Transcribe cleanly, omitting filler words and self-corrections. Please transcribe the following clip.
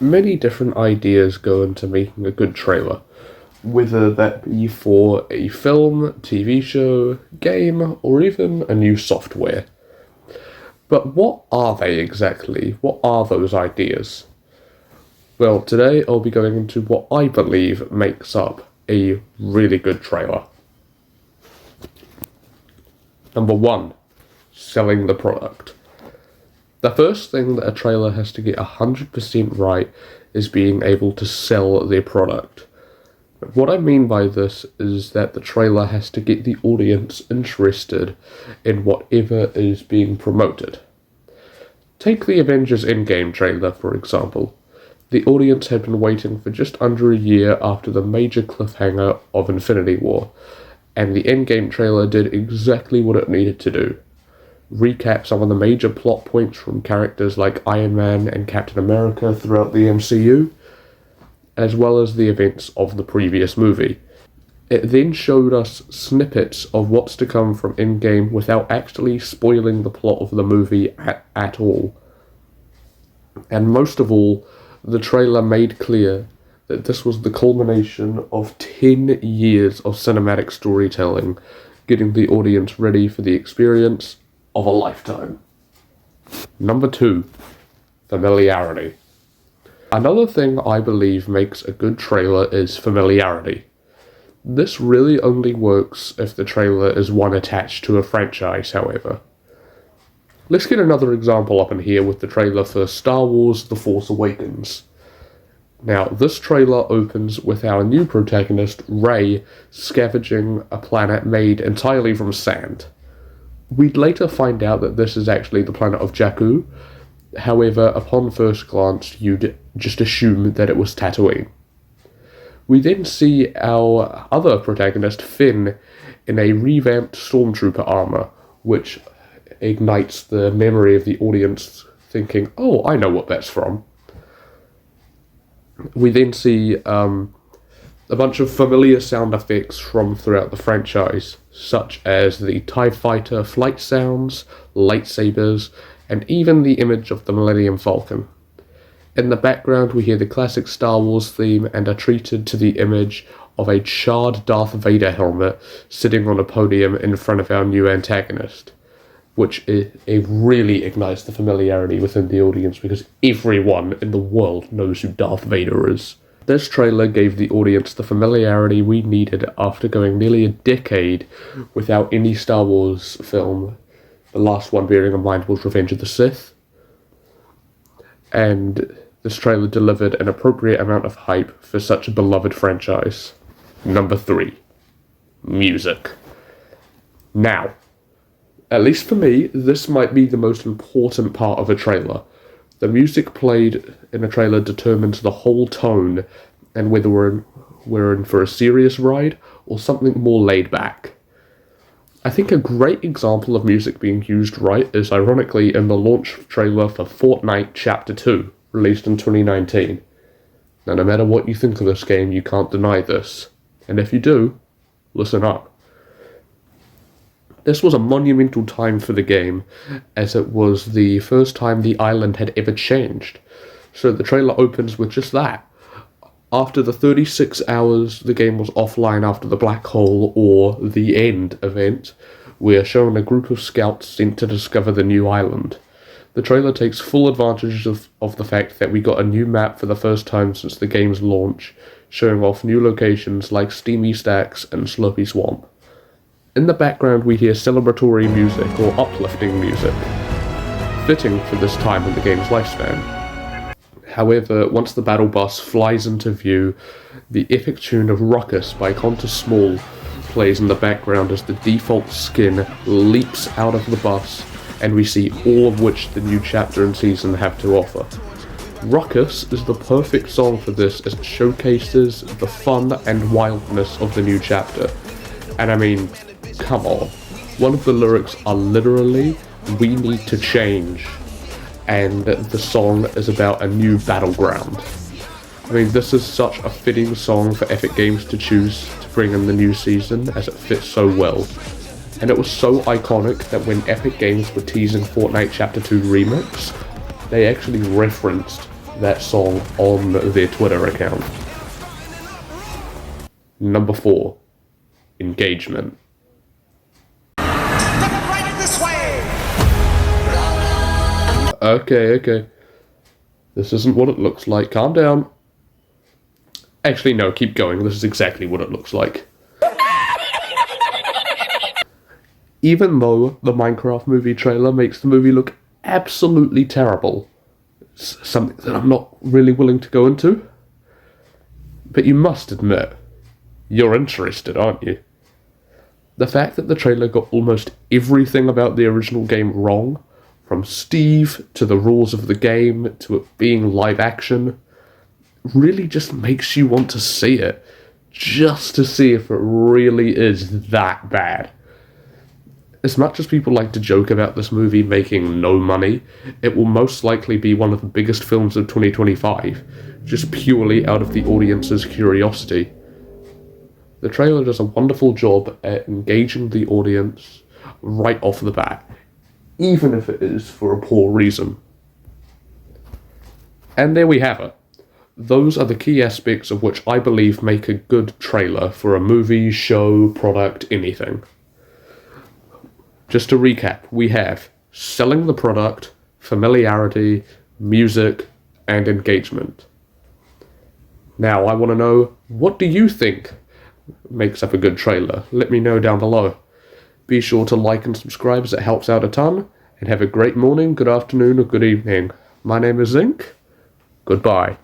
Many different ideas go into making a good trailer, whether that be for a film, TV show, game, or even a new software. But what are they exactly? What are those ideas? Well, today I'll be going into what I believe makes up a really good trailer. Number one, selling the product. The first thing that a trailer has to get 100% right is being able to sell their product. What I mean by this is that the trailer has to get the audience interested in whatever is being promoted. Take the Avengers Endgame trailer, for example. The audience had been waiting for just under a year after the major cliffhanger of Infinity War, and the Endgame trailer did exactly what it needed to do. Recap some of the major plot points from characters like Iron Man and Captain America throughout the MCU, as well as the events of the previous movie. It then showed us snippets of what's to come from Endgame without actually spoiling the plot of the movie at all. And most of all, the trailer made clear that this was the culmination of 10 years of cinematic storytelling, getting the audience ready for the experience of a lifetime. Number two, familiarity. Another thing I believe makes a good trailer is familiarity. This really only works if the trailer is one attached to a franchise, however. Let's get another example up in here with the trailer for Star Wars The Force Awakens. Now, this trailer opens with our new protagonist, Rey, scavenging a planet made entirely from sand. We'd later find out that this is actually the planet of Jakku. However, upon first glance, you'd just assume that it was Tatooine. We then see our other protagonist, Finn, in a revamped Stormtrooper armor, which ignites the memory of the audience thinking, oh, I know what that's from. We then see a bunch of familiar sound effects from throughout the franchise, such as the TIE Fighter flight sounds, lightsabers, and even the image of the Millennium Falcon. In the background we hear the classic Star Wars theme and are treated to the image of a charred Darth Vader helmet sitting on a podium in front of our new antagonist, which it really ignites the familiarity within the audience because everyone in the world knows who Darth Vader is. This trailer gave the audience the familiarity we needed after going nearly a decade without any Star Wars film. The last one, bearing in mind, was Revenge of the Sith. And this trailer delivered an appropriate amount of hype for such a beloved franchise. Number three, music. Now, at least for me, this might be the most important part of a trailer. The music played in a trailer determines the whole tone and whether we're in for a serious ride or something more laid back. I think a great example of music being used right is ironically in the launch trailer for Fortnite Chapter 2, released in 2019. Now, no matter what you think of this game, you can't deny this. And if you do, listen up. This was a monumental time for the game, as it was the first time the island had ever changed. So the trailer opens with just that. After the 36 hours the game was offline after the Black Hole or the End event, we are shown a group of scouts sent to discover the new island. The trailer takes full advantage of the fact that we got a new map for the first time since the game's launch, showing off new locations like Steamy Stacks and Slurpy Swamp. In the background we hear celebratory music or uplifting music, fitting for this time in the game's lifespan. However, once the battle bus flies into view, the epic tune of Ruckus by Qantas Small plays in the background as the default skin leaps out of the bus, and we see all of which the new chapter and season have to offer. Ruckus is the perfect song for this as it showcases the fun and wildness of the new chapter. And I mean, come on. One of the lyrics are literally, "We need to change," and the song is about a new battleground. I mean, this is such a fitting song for Epic Games to choose to bring in the new season, as it fits so well. And it was so iconic that when Epic Games were teasing Fortnite Chapter 2 Remix, they actually referenced that song on their Twitter account. Number 4, engagement. Right this way! Okay. This isn't what it looks like. Calm down. Actually, no, keep going. This is exactly what it looks like. Even though the Minecraft movie trailer makes the movie look absolutely terrible, it's something that I'm not really willing to go into. But you must admit, you're interested, aren't you? The fact that the trailer got almost everything about the original game wrong, from Steve to the rules of the game to it being live action, really just makes you want to see it, just to see if it really is that bad. As much as people like to joke about this movie making no money, it will most likely be one of the biggest films of 2025, just purely out of the audience's curiosity. The trailer does a wonderful job at engaging the audience right off the bat, even if it is for a poor reason. And there we have it. Those are the key aspects of which I believe make a good trailer for a movie, show, product, anything. Just to recap, we have selling the product, familiarity, music, and engagement. Now, I want to know, what do you think makes up a good trailer? Let me know down below. Be sure to like and subscribe as it helps out a ton, and have a great morning, good afternoon, or good evening. My name is Zinc. Goodbye.